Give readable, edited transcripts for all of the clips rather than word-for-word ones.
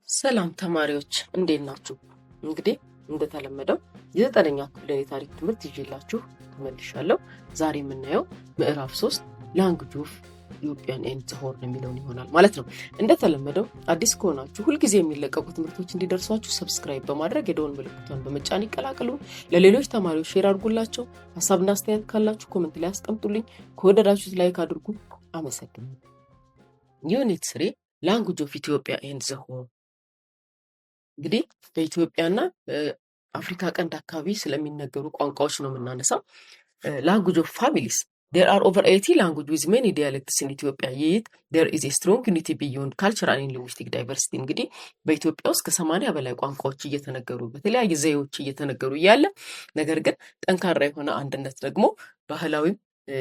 ሰላም ተማሪዎች እንዴት ናችሁ? እንግዲህ እንደተለመደው የ9ኛ ክፍልን የታሪክ ትምህርት ይዤላችሁ ተመልሻለሁ። ዛሬ የምናየው ምዕራፍ 3 ላንጉጅ ኦፍ ኢትዮጵያን ኤንድ ዘ ሆርን የሚለውን ይሆናል ማለት ነው። እንደተለመደው አዲስ ከሆናችሁ ሁልጊዜ የሚለቀቁ ትምህርቶች እንዲደርሷችሁ ሰብስክራይብ በማድረግ የደወል ምልክቷን በመጫን ይቀላቀሉ። ለሌሎች ተማሪዎች ሼር አድርጉላቸው። ሀሳብና አስተያየት ካላችሁ ኮመንት ላይ አስቀምጡልኝ። ከወደዳችሁት ላይክ አድርጉ። አመሰግናለሁ። ዩኒት 3 ላንጉጅ ኦፍ ኢትዮጵያ ኤንድ ዘ ሆርን። እንግዲህ በኢትዮጵያና አፍሪካ ቀንድ አካባቢ ስለሚነገሩ ቋንቋዎች ነው የምናነሳው። ላንጉጅ ኦፍ ፋሚሊስ there are over 80 languages with many dialects in Ethiopia, yet there is a strong unity beyond cultural and linguistic diversity. እንግዲህ በኢትዮጵያ ውስጥ ከ80 በላይ ቋንቋዎች እየተነገሩ በተለያየ ዘዬዎች እየተነገሩ እያለ ነገር ግን ጠንካራ የሆነ አንድነት ደግሞ ባህላዊም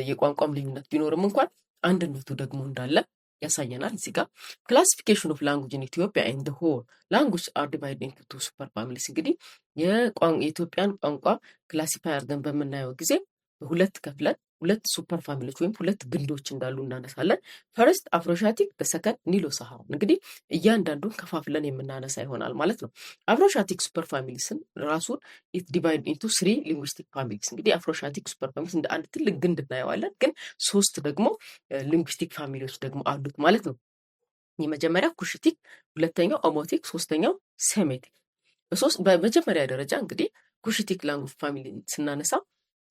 የቋንቋም ልዩነት ቢኖርም እንኳን አንድነቱ ደግሞ እንዳለ ያሳየናል። እዚህ ጋር ክላሲፊኬሽን ኦፍ ላንጉጅ ኢን ኢትዮጵያ ኤንድ ዘ ሆል ላንጉጅ አር ዲቫይድድ ኢንቱ ቱ ሱፐር ፋሚሊስ። እንግዲህ የኢትዮጵያን ቋንቋ ክላሲፋይ አድርገን በምናየው ጊዜ በሁለት ከፍለን ሁለት ሱፐር ፋሚሊዎች ወይም ሁለት ግንዶች እንዳሉ እናነሳለን። ፈርስት አፍሮሻቲክ፣ በሰከንድ ኒሎ ሳሃራን። እንግዲህ እያንዳንዱን ከፋፍለን የምናነሳ ይሆናል ማለት ነው። አፍሮሻቲክ ሱፐር ፋሚሊስን ራሱን ኢት ዲቫይድ ኢንቱ 3 ሊንጉስቲክ ፋሚሊስ። እንግዲህ አፍሮሻቲክ ሱፐር ፋሚሊስ እንደ አንድ ትልቅ ግንድ እናየዋለን፣ ግን 3 ደግሞ ሊንጉስቲክ ፋሚሊዎች ደግሞ አሉት ማለት ነው። የመጀመሪያው ኩሽቲክ፣ ሁለተኛው ኦሞቲክ፣ ሶስተኛው ሴሜቲክ። በመጀመሪያ ደረጃ እንግዲህ ኩሽቲክ ላንጉጅ ፋሚሊ ስናነሳ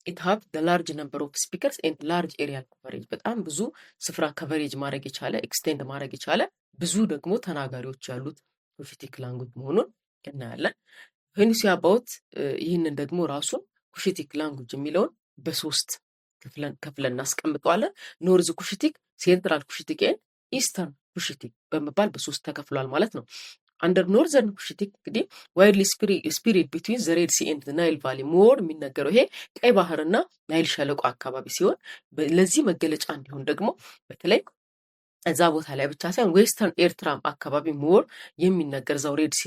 it have the large number of speakers and large area coverage። በጣም ብዙ ስፍራ ከቨሬጅ ማድረግ የቻለ ኤክስቴንድ ማድረግ የቻለ ብዙ ደግሞ ተናጋሪዎች ያሉት ኩሽቲክ ላንጉጅ መሆኑን እናያለን። ሄኒሲ አባውት ይህንን ደግሞ ራሱን ኩሽቲክ ላንጉጅ የሚለውን በሶስት ከፍለን እናስቀምጠዋለን። ኖርዝ ኩሽቲክ፣ ሴንትራል ኩሽቲክ ኤንድ ኢስተርን ኩሽቲክ በመባል በሶስት ተከፍሏል ማለት ነው። አንደር ኖርዘርን ኩሽቲክ እንግዲህ ዋይድሊ ስፒሪት ቢትዊን ዘ ሬድ ሲ ኤንድ ናይል ቫሊ ሞር የሚነገረው ይሄ ቀይ ባህርና ናይል ሸለቆ አካባቢ ሲሆን ለዚህ መገለጫ እንዲሆን ደግሞ በተለይ እዛ ቦታ ላይ ብቻ ሳይሆን ዌስተርን ኤርትራም አካባቢ ሞር የሚነገር እዛው ሬድ ሲ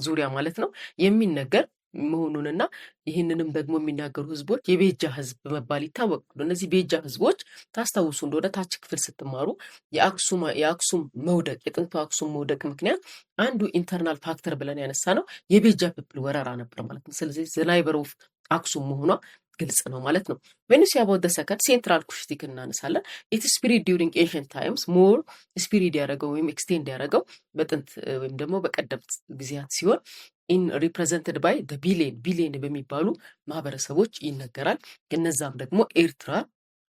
ዙሪያ ማለት ነው የሚነገር መሆኑንና ይህንንም ደግሞ የሚናገሩ ህዝቦች የቤጃ ህዝብ በመባል ይታወቃሉ። እነዚህ ቤጃ ህዝቦች ታስታውሱ እንደሆነ ታች ክፍል ስትማሩ የአክሱም መውደቅ የጥንቱ አክሱም መውደቅ ምክንያት አንዱ ኢንተርናል ፋክተር ብለን ያነሳ ነው የቤጃ ፒፕል ወረራ ነበር ማለት ነው። ስለዚህ ዘናይበር ኦፍ አክሱም መሆኗ ግልጽ ነው ማለት ነው። ዌንስ አባውት ዘ ሰከንድ ሴንትራል ኩሽቲክ እናነሳለን። ኢት ስፒሪት ዲዩሪንግ ኤንሸንት ታይምስ ሞር ስፒሪት ያደረገው ወይም ኤክስቴንድ ያደረገው በጥንት ወይም ደግሞ በቀደምት ጊዜያት ሲሆን ኢን ሪፕሬዘንትድ ባይ ቢሌን በሚባሉ ማህበረሰቦች ይነገራል። እነዛም ደግሞ ኤርትራ፣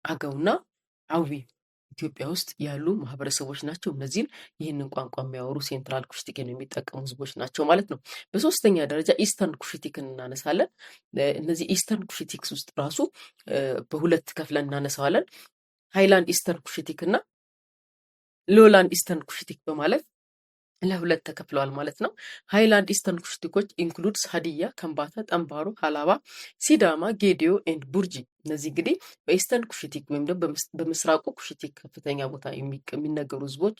አገውና አዊ ኢትዮጵያ ውስጥ ያሉ ማህበረሰቦች ናቸው። እነዚህም ይህንን ቋንቋ የሚያወሩ ሴንትራል ኩሽቲክን የሚጠቀሙ ህዝቦች ናቸው ማለት ነው። በሶስተኛ ደረጃ ኢስተርን ኩሽቲክን እናነሳለን። እነዚህ ኢስተርን ኩሽቲክስ ውስጥ ራሱ በሁለት ከፍለን እናነሳዋለን። ሃይላንድ ኢስተርን ኩሽቲክ እና ሎላንድ ኢስተርን ኩሽቲክ በማለት ለሁለት ተከፍለዋል ማለት ነው። ሃይላንድ ኢስተርን ኩሽቲኮች ኢንክሉድስ ሀዲያ፣ ከምባታ፣ ጠምባሮ፣ ሀላባ፣ ሲዳማ፣ ጌዲዮ ኤንድ ቡርጂ። እነዚህ እንግዲህ በኢስተርን ኩሽቲክ ወይም ደግሞ በምስራቁ ኩሽቲክ ከፍተኛ ቦታ የሚነገሩ ህዝቦች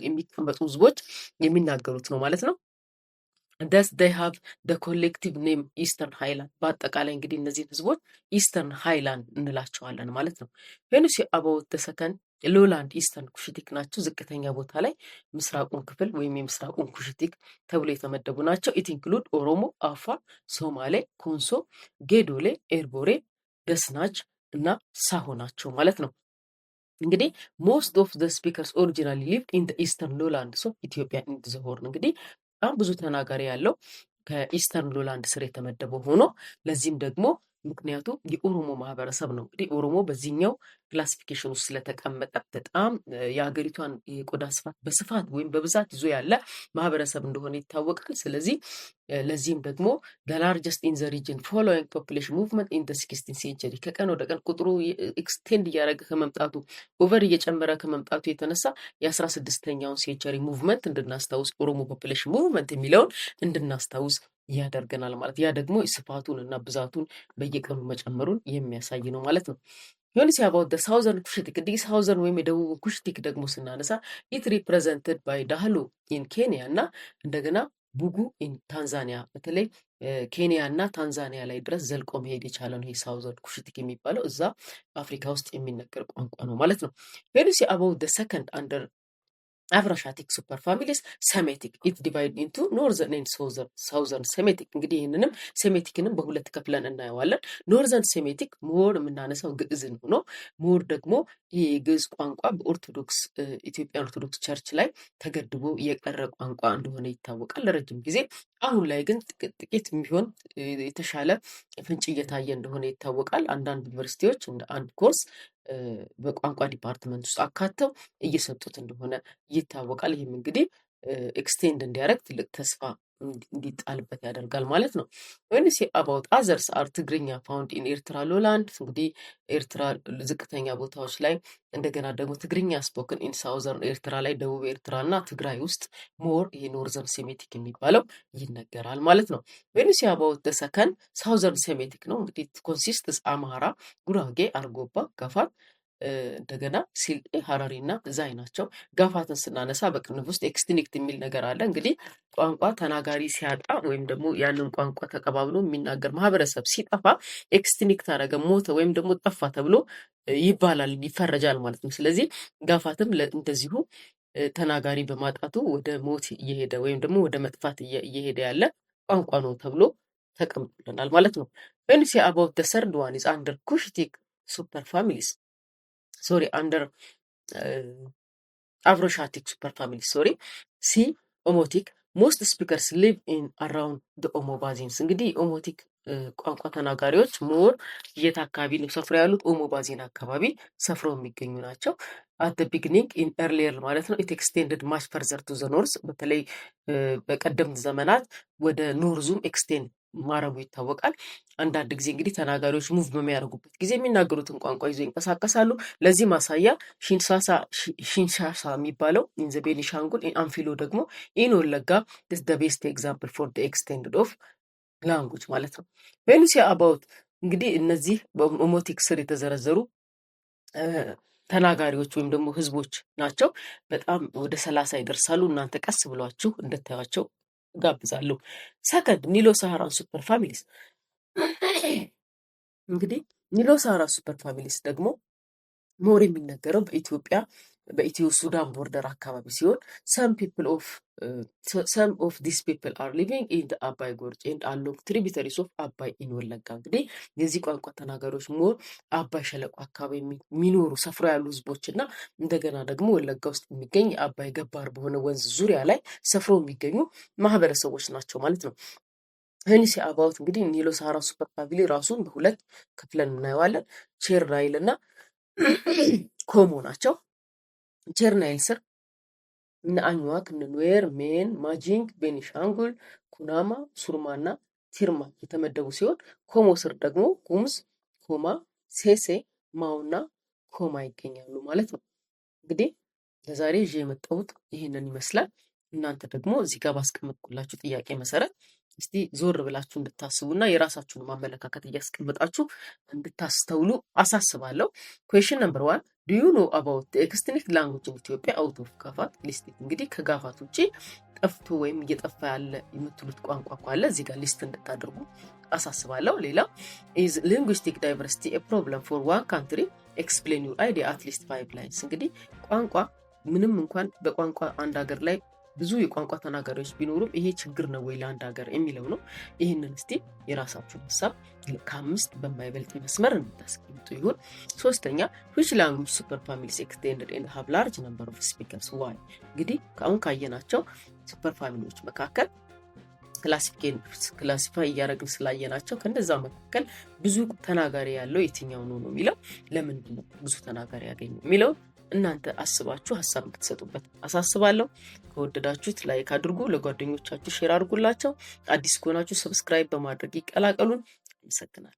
የሚቀመጡ ህዝቦች የሚናገሩት ነው ማለት ነው። thus they have the collective name ኢስተርን ሃይላንድ። በአጠቃላይ እንግዲህ እነዚህን ህዝቦች ኢስተርን ሃይላንድ እንላቸዋለን ማለት ነው። ዌንስ አባውት ዘ ሰከንድ ሎላንድ ኢስተርን ኩሽቲክ ናቸው። ዝቅተኛ ቦታ ላይ ምስራቁን ክፍል ወይም የምስራቁን ኩሽቲክ ተብሎ የተመደቡ ናቸው። ኢት ኢንክሉድ ኦሮሞ፣ አፋር፣ ሶማሌ፣ ኮንሶ፣ ጌዶሌ፣ ኤርቦሬ፣ ደስናጅ እና ሳሆ ናቸው ማለት ነው። እንግዲህ ሞስት ኦፍ ዘ ስፒከርስ ኦሪጂናሊ ሊቭድ ኢን ዘ ኢስተርን ሎላንድስ ኦፍ ኢትዮጵያ ኤንድ ዘ ሆርን። እንግዲህ በጣም ብዙ ተናጋሪ ያለው ከኢስተርን ሎላንድ ስር የተመደበው ሆኖ ለዚህም ደግሞ ምክንያቱ የኦሮሞ ማህበረሰብ ነው። እንግዲህ ኦሮሞ በዚህኛው ክላሲፊኬሽን ውስጥ ስለተቀመጠ በጣም የሀገሪቷን የቆዳ ስፋት በስፋት ወይም በብዛት ይዞ ያለ ማህበረሰብ እንደሆነ ይታወቃል። ስለዚህ ለዚህም ደግሞ the largest in the region following population movement in the 16th century ከቀን ወደ ቀን ቁጥሩ ኤክስቴንድ እያደረገ ከመምጣቱ ኦቨር እየጨመረ ከመምጣቱ የተነሳ የ16ኛውን ሴንቸሪ ሙቭመንት እንድናስታውስ ኦሮሞ ፖፑሌሽን ሙቭመንት የሚለውን እንድናስታውስ ያደርገናል ማለት ያ ደግሞ ስፋቱን እና ብዛቱን በየቀኑ መጨመሩን የሚያሳይ ነው ማለት ነው። ዮኒስ አባውት ዘ ሳውዘርን ኩሽቲክ እንግዲህ ሳውዘርን ወይም የደቡብ ኩሽቲክ ደግሞ ስናነሳ ኢት ሪፕሬዘንትድ ባይ ዳህሎ ኢን ኬንያ እና እንደገና ቡጉ ኢን ታንዛኒያ። በተለይ ኬንያ እና ታንዛኒያ ላይ ድረስ ዘልቆ መሄድ የቻለ ነው ይሄ ሳውዘርን ኩሽቲክ የሚባለው እዛ አፍሪካ ውስጥ የሚነገር ቋንቋ ነው ማለት ነው። ዮኒስ አባውት ዘ ሰከንድ አንደር አፍሮሻቲክ ሱፐር ፋሚሊስ፣ ሰሜቲክ ኢት ዲቫይድ ኢንቱ ኖርዘርን ኤንድ ሳውዘርን ሴሜቲክ። እንግዲህ ይህንንም ሴሜቲክንም በሁለት ከፍለን እናየዋለን። ኖርዘርን ሴሜቲክ ሞር የምናነሳው ግዕዝን ሆኖ ሞር ደግሞ ይህ የግዕዝ ቋንቋ በኦርቶዶክስ ኢትዮጵያ ኦርቶዶክስ ቸርች ላይ ተገድቦ የቀረ ቋንቋ እንደሆነ ይታወቃል ለረጅም ጊዜ። አሁን ላይ ግን ጥቂት ቢሆን የተሻለ ፍንጭ እየታየ እንደሆነ ይታወቃል። አንዳንድ ዩኒቨርሲቲዎች እንደ አንድ ኮርስ በቋንቋ ዲፓርትመንት ውስጥ አካተው እየሰጡት እንደሆነ ይታወቃል። ይህም እንግዲህ ኤክስቴንድ እንዲያደርግ ትልቅ ተስፋ እንዲጣልበት ያደርጋል ማለት ነው። ወይን ሲ አባውት አዘርስ አር ትግርኛ ፋውንድ ኢን ኤርትራ ሎላንድ። እንግዲህ ኤርትራ ዝቅተኛ ቦታዎች ላይ እንደገና ደግሞ ትግርኛ ስፖክን ኢን ሳውዘርን ኤርትራ ላይ ደቡብ ኤርትራ እና ትግራይ ውስጥ ሞር የኖርዘርን ሴሜቲክ የሚባለው ይነገራል ማለት ነው። ወይን ሲ አባውት ደሰከን ሳውዘርን ሴሜቲክ ነው እንግዲህ ኮንሲስትስ አማራ፣ ጉራጌ፣ አርጎባ፣ ጋፋት እንደገና ሲልጤ፣ ሀረሪ እና ዛይ ናቸው። ጋፋትን ስናነሳ በቅንፍ ውስጥ ኤክስቲንክት የሚል ነገር አለ። እንግዲህ ቋንቋ ተናጋሪ ሲያጣ ወይም ደግሞ ያንን ቋንቋ ተቀባብሎ የሚናገር ማህበረሰብ ሲጠፋ ኤክስቲንክት አደረገ፣ ሞተ ወይም ደግሞ ጠፋ ተብሎ ይባላል፣ ይፈረጃል ማለት ነው። ስለዚህ ጋፋትም እንደዚሁ ተናጋሪ በማጣቱ ወደ ሞት እየሄደ ወይም ደግሞ ወደ መጥፋት እየሄደ ያለ ቋንቋ ነው ተብሎ ተቀምጦልናል ማለት ነው። ዌንሲ አባውት ደ ሰርድ ዋን ኢዝ አንደር ኩሽቲክ ሱፐር ፋሚሊስ ሶሪ አንደር አፍሮሻቲክ ሱፐር ፋሚሊ ሶሪ። ሲ ኦሞቲክ ሞስት ስፒከርስ ሊቭ ኢን አራውንድ ደ ኦሞ ባዚንስ። እንግዲህ ኦሞቲክ ቋንቋ ተናጋሪዎች ሞር የት አካባቢ ነው ሰፍረው ያሉት? ኦሞ ባዚን አካባቢ ሰፍረው የሚገኙ ናቸው። አት ደ ቢግኒንግ ኢን ኤርሊየር ማለት ነው። ኢት ኤክስቴንድድ ማች ፈርዘር ቱ ዘ ኖርዝ። በተለይ በቀደምት ዘመናት ወደ ኖርዙም ኤክስቴንድ ማረጉ ይታወቃል። አንዳንድ ጊዜ እንግዲህ ተናጋሪዎች ሙቭ በሚያደርጉበት ጊዜ የሚናገሩትን ቋንቋ ይዞ ይንቀሳቀሳሉ። ለዚህ ማሳያ ሺንሻሳ የሚባለው ኢን ዘ ቤኒሻንጉል፣ አንፊሎ ደግሞ ኢን ወለጋ ደ ቤስት ኤግዛምፕል ፎር ኤክስቴንድድ ኦፍ ላንጉጅ ማለት ነው። ቬኑሲ አባውት እንግዲህ እነዚህ በኦሞቲክ ስር የተዘረዘሩ ተናጋሪዎች ወይም ደግሞ ህዝቦች ናቸው። በጣም ወደ 30 ይደርሳሉ። እናንተ ቀስ ብሏችሁ እንድታዩቸው ጋብዛለሁ። ሰከንድ ኒሎ ሳሃራን ሱፐር ፋሚሊስ። እንግዲህ ኒሎ ሳሃራን ሱፐር ፋሚሊስ ደግሞ ሞር የሚነገረው በኢትዮ ሱዳን ቦርደር አካባቢ ሲሆን ሰም ኦፍ ዲስ ፒፕል አር ሊቪንግ ኢን አባይ ጎርጅ ኤንድ አሎንግ ትሪቢተሪስ ኦፍ አባይ ኢን ወለጋ። እንግዲህ የዚህ ቋንቋ ተናጋሪዎች ሞር አባይ ሸለቆ አካባቢ የሚኖሩ ሰፍሮ ያሉ ህዝቦች እና እንደገና ደግሞ ወለጋ ውስጥ የሚገኝ የአባይ ገባር በሆነ ወንዝ ዙሪያ ላይ ሰፍሮ የሚገኙ ማህበረሰቦች ናቸው ማለት ነው። ሄኒሲ አባውት እንግዲህ ኒሎ ሳሃራ ሱፐር ፋሚሊ ራሱን በሁለት ክፍለን እናየዋለን። ቼር ናይል እና ኮሞ ናቸው። ቼር ናይል ስር እነ አኝዋክ፣ እነ ኑዌር፣ ሜን፣ ማጂንግ፣ ቤኒሻንጉል፣ ኩናማ፣ ሱርማ እና ቲርማ የተመደቡ ሲሆን ኮሞ ስር ደግሞ ጉሙዝ፣ ኮማ፣ ሴሴ፣ ማውና ኮማ ይገኛሉ ማለት ነው። እንግዲህ ለዛሬ ይዤ የመጣሁት ይህንን ይመስላል። እናንተ ደግሞ እዚህ ጋር ባስቀመጥኩላችሁ ጥያቄ መሰረት እስቲ ዞር ብላችሁ እንድታስቡና የራሳችሁን ማመለካከት እያስቀመጣችሁ እንድታስተውሉ አሳስባለሁ። ኩዌሽን ነምበር 1 ዱ ዩ ኖ አባውት ኤክስቲንክት ላንጉጅ ኢን ኢትዮጵያ አውት ኦፍ ጋፋት ሊስት። እንግዲህ ከጋፋት ውጪ ጠፍቶ ወይም እየጠፋ ያለ የምትሉት ቋንቋ ካለ እዚህ ጋር ሊስት እንድታደርጉ አሳስባለሁ። ሌላ ኢዝ ሊንጉስቲክ ዳይቨርሲቲ ኤ ፕሮብለም ፎር ዋን ካንትሪ ኤክስፕሌን ዩር አይዲያ አት ሊስት 5 ላይንስ። እንግዲህ ቋንቋ ምንም እንኳን በቋንቋ አንድ ሀገር ላይ ብዙ የቋንቋ ተናጋሪዎች ቢኖሩም ይሄ ችግር ነው ወይ ለአንድ ሀገር የሚለው ነው። ይህንን እስቲ የራሳችሁን ሀሳብ ከ5 በማይበልጥ መስመር እንድታስቀምጡ ይሁን። 3ኛ which language super families extended and have large number of speakers why። እንግዲህ አሁን ካየናቸው ሱፐር ፋሚሊዎች መካከል ክላሲፋይ እያደረግን ስላየናቸው ከነዛ መካከል ብዙ ተናጋሪ ያለው የትኛው ነው የሚለው ለምንድን ነው ብዙ ተናጋሪ ያገኙ የሚለው እናንተ አስባችሁ ሀሳብ እንድትሰጡበት አሳስባለሁ። ከወደዳችሁት ላይክ አድርጉ፣ ለጓደኞቻችሁ ሼር አድርጉላቸው። አዲስ ከሆናችሁ ሰብስክራይብ በማድረግ ይቀላቀሉን። አመሰግናለሁ።